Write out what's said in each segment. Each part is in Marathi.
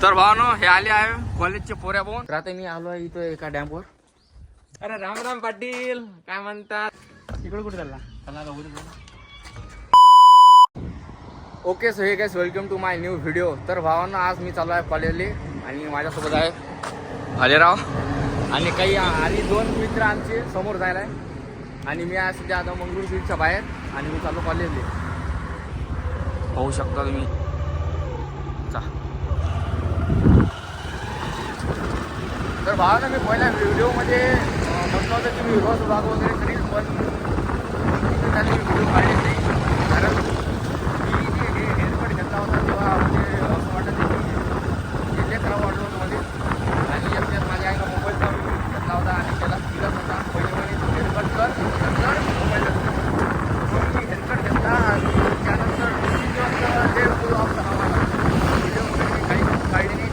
तर भावानो हे आले आहे कॉलेजचे पोऱ्या पाहून. तर आता मी आलो आहे इथं एका डॅमवर. अरे राम राम पाटील, काय म्हणतात? इकडे कुठे चालला? Okay so hey guys, welcome to my new video. तर भावांनो आज मी चालू आहे कॉलेजले आणि माझ्यासोबत आहे भालेराव आणि काही आणि दोन मित्र आमचे समोर जायला आहे. आणि मी आज सध्या आता मंगळूर बीचच्या बाहेर आणि मी चालू कॉलेजले. पाहू शकता तुम्ही. तर भावांनो मी पहिल्या व्हिडिओमध्ये म्हटलं होतं की मी रोज ब्लॉग वगैरे करीन, पण त्याने व्हिडिओ काढले नाही. कारण मी जे हे हेअरकट घेतला होता तेव्हा म्हणजे असं वाटत की ते खराब वाटलं होतं मध्ये. आणि एकट्यात माझ्या आईला मोबाईलचा घेतला होता आणि त्याला दिलाच होता पहिले तू हेअरकट कर नंतर मोबाईल मी हेअरकट घेतला आणि त्यानंतर 3 दिवस ते फुल ऑफ झाला मला. व्हिडिओ वगैरे काही काढले नाही.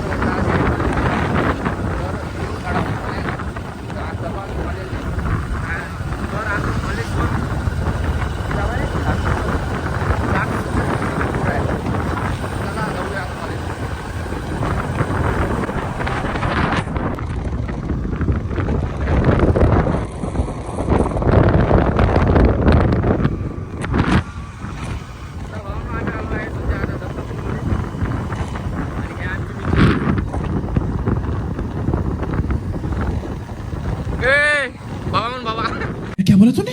क्या बोला तूने?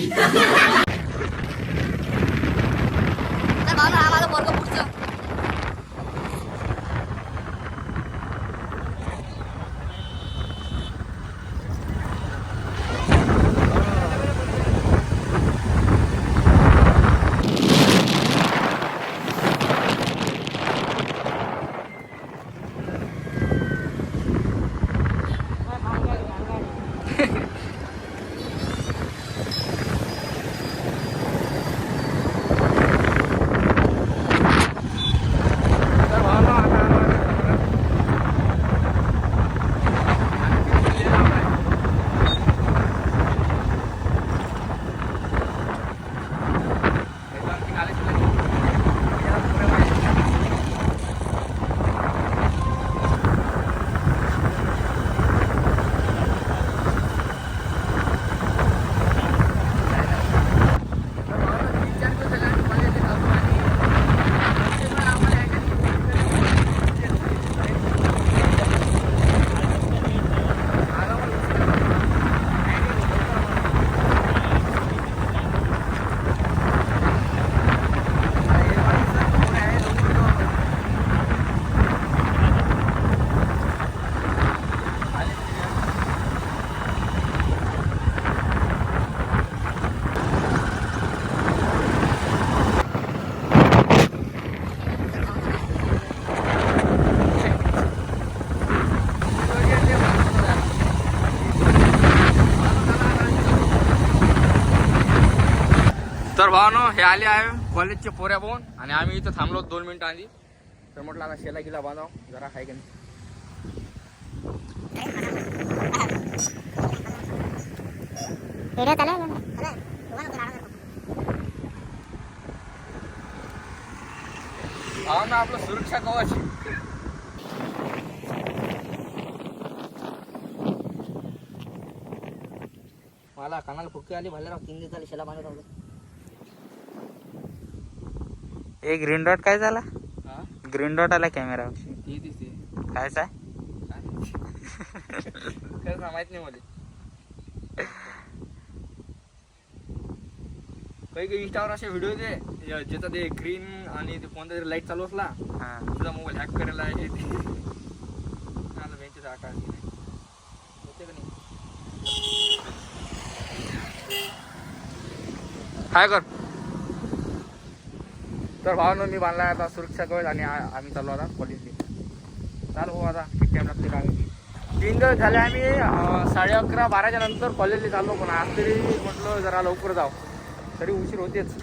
तर भावानो हे आले आहे कॉलेजचे पोऱ्या पाहून आणि आम्ही इथं थांबलो 2 मिनिटं आधी. तर म्हटलं आता शेला गिला बांधाव जरा आहे की नाही. भावांनो आपलं सुरक्षा कवच. मला कानाला फुटकी आली भालेराव. 3 दिवस झाले शेला बांधत होतो. एक ग्रीन डॉट काय झाला? ग्रीन डॉट आला कॅमेरा. कायच आहे? माहित नाही मला. काही इंस्टावर असे व्हिडिओ दे ज्याचा ते ग्रीन आणि ते कोणता तरी लाईट चालू असला तुझा मोबाईल हॅक करायला आहे ते बेंचेस आकार होते का नाही. काय कर. तर भावांनो मी बांधला आता सुरक्षा कवच आणि आम्ही चालू आता कॉलेजला. चालू हो आता किती टाइम लागते काय. 3 दिवस झाले आम्ही 11:30-12च्या नंतर कॉलेजला चाललो. पण आज तरी म्हटलं जरा लवकर जाऊ, तरी उशीर होतेच.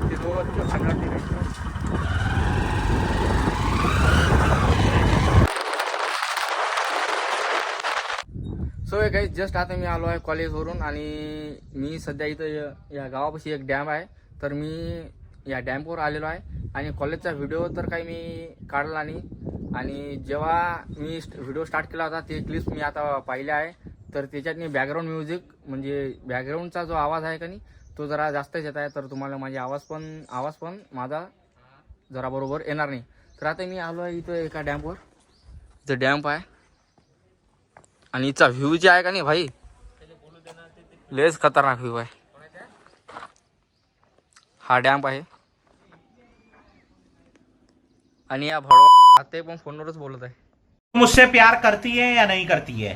ते दोघं सगळं सो हे काही जस्ट आता मी आलो आहे कॉलेजवरून आणि मी सध्या इथं या गावापाशी एक डॅम आहे. तर मी या डॅमवर आलेलो आहे आणि कॉलेजचा व्हिडिओ तर काही मी काढला नाही. आणि जेव्हा मी व्हिडिओ स्टार्ट केला होता ते क्लिप्स मी आता पाहिले आहे, तर त्याच्यात मी बॅकग्राऊंड म्युझिक म्हणजे बॅकग्राऊंडचा जो आवाज आहे का नाही तो जरा जास्तच येत आहे, तर तुम्हाला माझी आवाज पण माझा जरा बरोबर येणार नाही. तर आता मी आलो आहे इथं एका डॅम्पवर. इथं डॅम्प आहे आणि इथचा व्ह्यू जे आहे का नाही भाई लयच खतरनाक व्ह्यू आहे. हा डॅम्प आहे आणि या भडवा आता पण फोनवरच बोलत आहे. मुझसे प्यार करती है या नहीं करती है?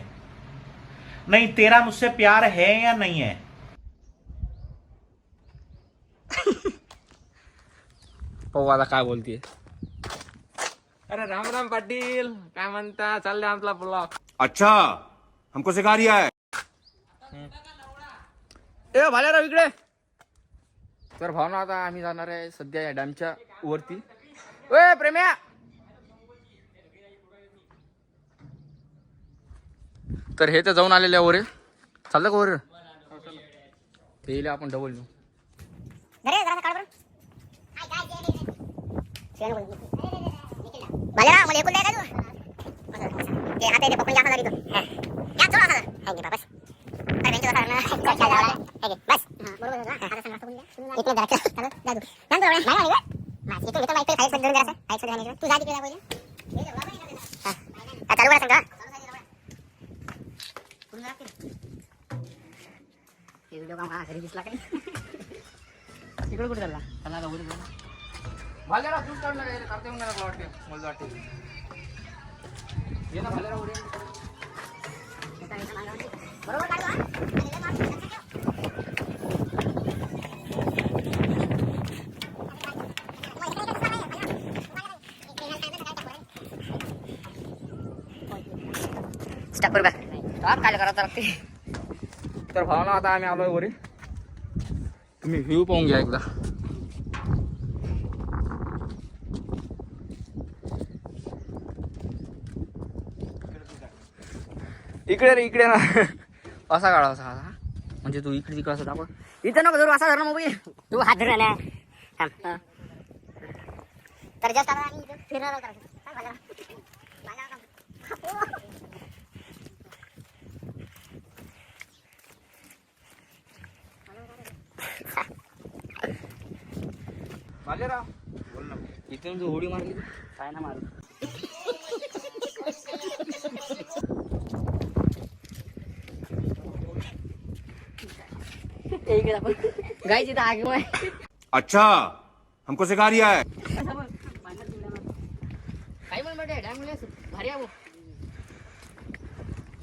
नहीं, तेरा मुझसे प्यार है या नहीं है? हो आता काय बोलतीये. अरे राम राम पाटील, काय म्हणता? चाललंय आपला ब्लॉग. अच्छा, हमको सिखा रिया है. ए भालेराव इकडे. तर भावना आता आम्ही जाणार आहे सध्या या डॅमच्या वरती. ओय प्रेम्या. तर हे तर जाऊन आलेले वर. चाललं का वर? ते येईल आपण डबल नेऊ. भालेराव मला एकूण द्या का तू ते हात आहे पकडून या खाली तू या चला खाली हाय की बाबा अरे बेंच वर ना चल चल जाऊ हाय बस बरोबर आहे ना हात सांगा पकडून द्या इकडे जरा चल जा तू नंतर नाही नाही बस इथे इथे माहिती खायचं घेऊन जरा खायचं घ्यायचं तू जा तिकडे पहिले हा चालू करा सांगा पुढे जा हे व्हिडिओ काम हा घरी दिसला काय इकडे कुठे चालला चला जा वर जा भालेराव तूच काढणार आहे करते मग मला वाटते मला वाटते ये ना भालेराव वर ये. बरोबर काढू स्टॉप करू का स्टॉप काय करावं लागते. तर भावना आता आम्ही आलोय वर. तुम्ही व्ह्यू पाहून घ्या एकदा. इकडे रे इकडे ना असा काढा असा म्हणजे तू इकडे तिकडे असं दाखव. इथं नको धरू असा धर ना मोबाईल तू हात धर ना तर जास्त आम्ही इथं फिरणार आहोत. भालेराव बोल ना. इथून जो उडी मारली काय ना मारू गाईच इथं आगे आहे. अच्छा, हमको सिखा रिया है. काय म्हणून म्हणते डॅम भारी आहे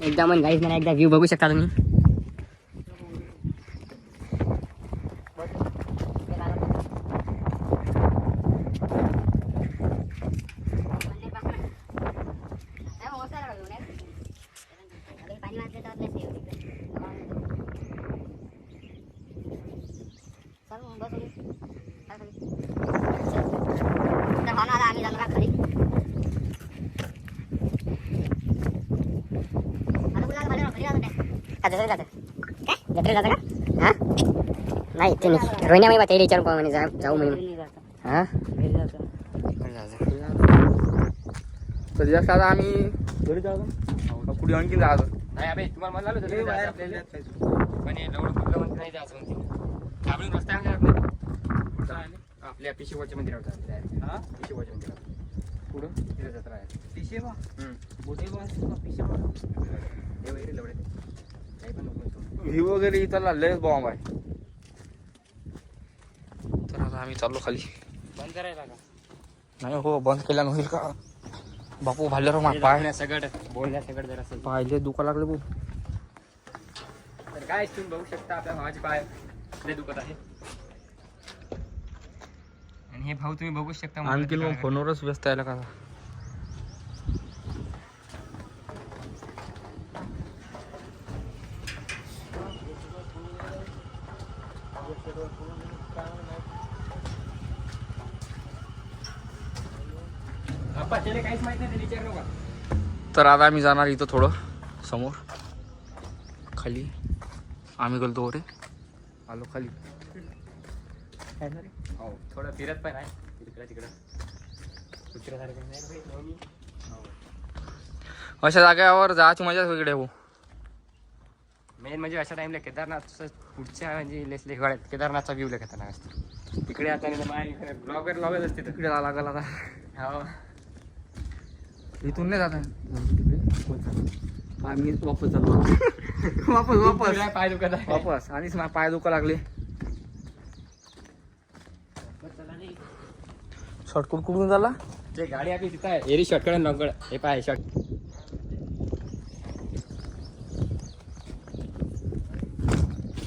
एकदा मन गाईज मला एकदा व्ह्यू बघू शकता तुम्ही. आम्ही जाणार खाली जत्रे जातं का हा नाही ते नाही रोहिण्या माहिती ते विचारून म्हणे जाऊ म्हणे हा तर जास्त आता आम्ही घरी जाऊ पुढे आणखी जायचं. नाही अबे तुम्हाला म्हणलं होतं जायचं आपल्याला. पण हे लवड कुठलं म्हणते नाही जायचं म्हणते. आपण रस्ता आहे आपल्या पिशेवाच्या मंदिरावर जायचं. हा पिशेवाच्या मंदिरावर पुढं तिथे जत्रा आहे. पिशेवा ही वगैरे इथला लयच बॉम्ब आहे. तर आता आम्ही चाललो खाली. बंद करायला का? नाही हो बंद केल्यानं होईल का बापू. भालेराव मा पाय सगळं बोलण्या सगळं जरा असेल पाहिले दुखा लागले भाऊ. तर काय तुम्ही बघू शकता आपल्या भावाचे पाय लय दुखत आहे. आणि हे भाऊ तुम्ही बघू शकता. आणखी मग फोनवरच व्यस्त यायला का. काहीच माहित नाही विचार नका. तर आता आम्ही जाणार इथं थोडं समोर खाली. आम्ही गेलतो वर आलो खाली. हो थोडं फिरत पण आहे. तिकडं कुत्र्यासारखं नाही रे, नेहमी. अशा जागेवर जायची मजाच वेगळी आहे भाऊ. मेन म्हणजे अशा टाइमला केदारनाथ पुढच्या म्हणजे लेसले हिवाळ्यात केदारनाथचा व्ह्यू लय खतरनाक असतो. तिकडे आता ब्लॉगर असते तिकडे जावं लागेल आता. हो. इथून नाही जात आम्ही वापस चाललो. वापस पाय दुखत आहे. वापस आधीच माझे पाय दुखा लागले. शॉर्टकट कुठून झाला? ते गाडी आपली तिथं आहे एरी शॉर्टकट आणि लॉंगकट. हे पाय शॉर्ट.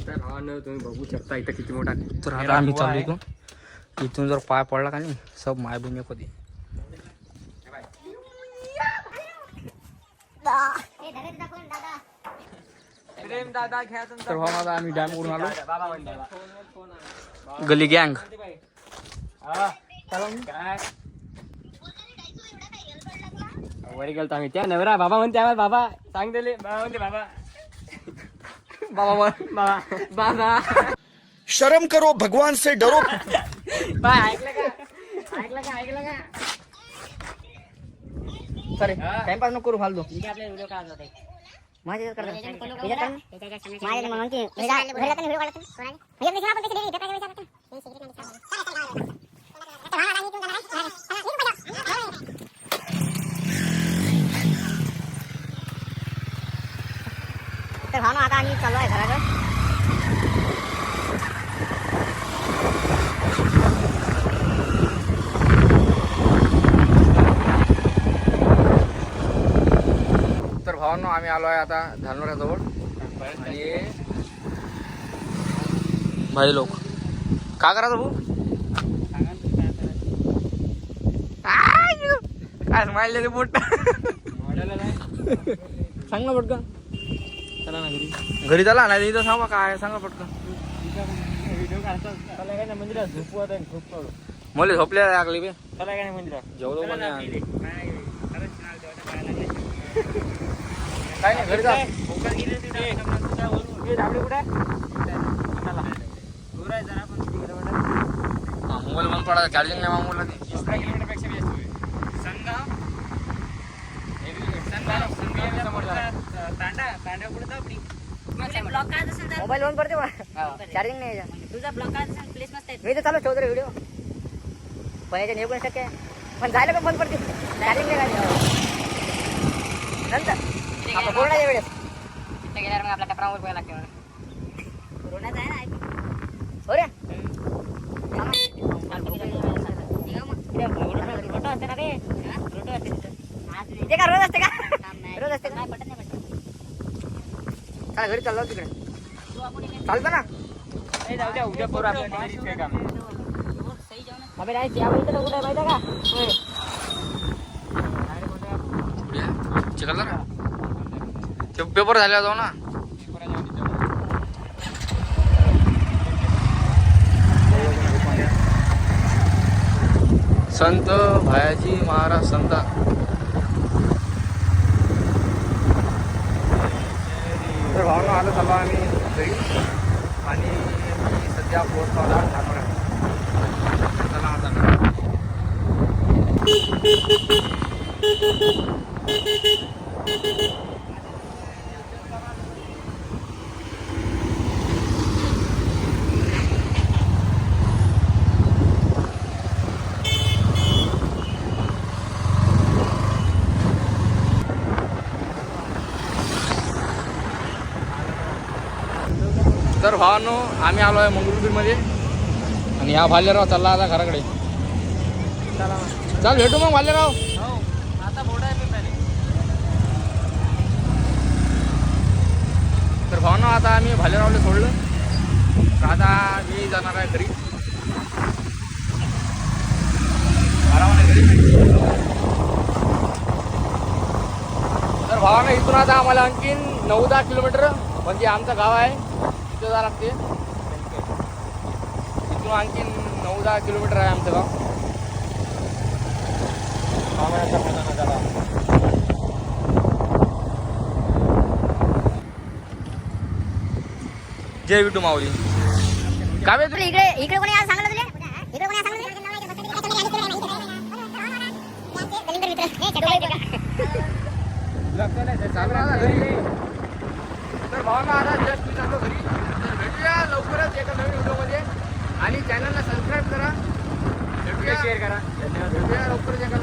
तर हा न तुम्ही बघू शकता इथं किती मोठा तर आता आम्ही चाललो इथून. इथून जर पाय पडला का नाही सब माय बहिणी कधी. तर भाऊ आम्ही डॅम करून आलो. बाबा म्हणतो गली गँग. वरी गेलतो आम्ही त्या नवरा बाबा म्हणते आम्हाला बाबा सांग दिले बाबा म्हणते बाबा बाबा बाबा शर्म करो भगवान से डरो बाय ऐकलं का सॉरी टाइमपास नको करू फालतू. माझ्या म्हणून की व्हिडिओ तर भावना आता आम्ही चाललो आहे घराकडे. तर भावांनो आम्ही आलो आहे आता धानोऱ्याजवळ. आणि भाई लोक काय करायचं भाऊ? काय स्माइल बोट सांग ना पटकन. चला ना घरी चला नाही इथं सांगा काय सांगा पटकन. व्हिडिओ काढतात. चला काय ना मंदिरात झोपू आता झोप काढू. मला झोपले लागले बे. चला काय नाही मंदिरात जेवलो पण नाही. काय नाही घरी जा. मोबाईल बंद पडा चार्जिंग नाही मामूला ते. 15 किलोमीटरपेक्षा जास्त होईल. तांडा पुढे जाऊ आपली. ब्लॉक काढत असेल तर मोबाईल ऑन करते चार्जिंग नाही याच्या. तुझा ब्लॉक काढत असेल प्लेस मस्त आहे. मी तर चालू ठेवतो व्हिडिओ पण याच्या निघून शक्य आहे. पण जायला पण बंद पडते चार्जिंग नाही काढली. नंतर आपण कोरोनाच्या वेळेस तिथे गेल्यावर मग आपल्या टपरावर पोहायला लागते. कोरोनाच आहे ना हो रे. ते का रोज असते का? रोज असते का? चला घरी चाललो तिकडे. चालतं ना. जाऊ द्या उद्या करू आपल्या घरी काय काम. अबे नाही त्या वेळी तर कुठे माहिती का? चिकलला ना ते पेपर झाले जाऊ ना. संत भायाजी महाराज संत. तर भावना आलं चालू आम्ही घरी. आणि मी सध्या पोहोचतो धानोऱ्यात. चला आता तर भावांनो आम्ही आलो आहे मंगरुळपीरमध्ये. आणि ह्या भाल्यराव चालला आता घराकडे. चाल भेटू मग भाल्यराव. आता मोठा आहे मी. तर भावांनो आता आम्ही भालेरावला सोडलं. तर आता मी जाणार आहे घरी. तर भावांनो इथून आता आम्हाला आणखीन 9-10 किलोमीटर म्हणजे आमचं गाव आहे तिथं जावं लागते. इथून आणखीन 9-10 किलोमीटर आहे आमचं गाव. जय विठू माऊली. काय इकडे कोणी आज सांगलं तुला? इकडे कोणी आज सांगलं तुला? चालू आता घरी. तर भावांनो आता जस्ट मी चाललो घरी. तर भेटूया लवकरच एका नवीन व्हिडिओमध्ये आणि चॅनलला सबस्क्राईब करा. भेटूया शेअर करा. भेटूया लवकरच एका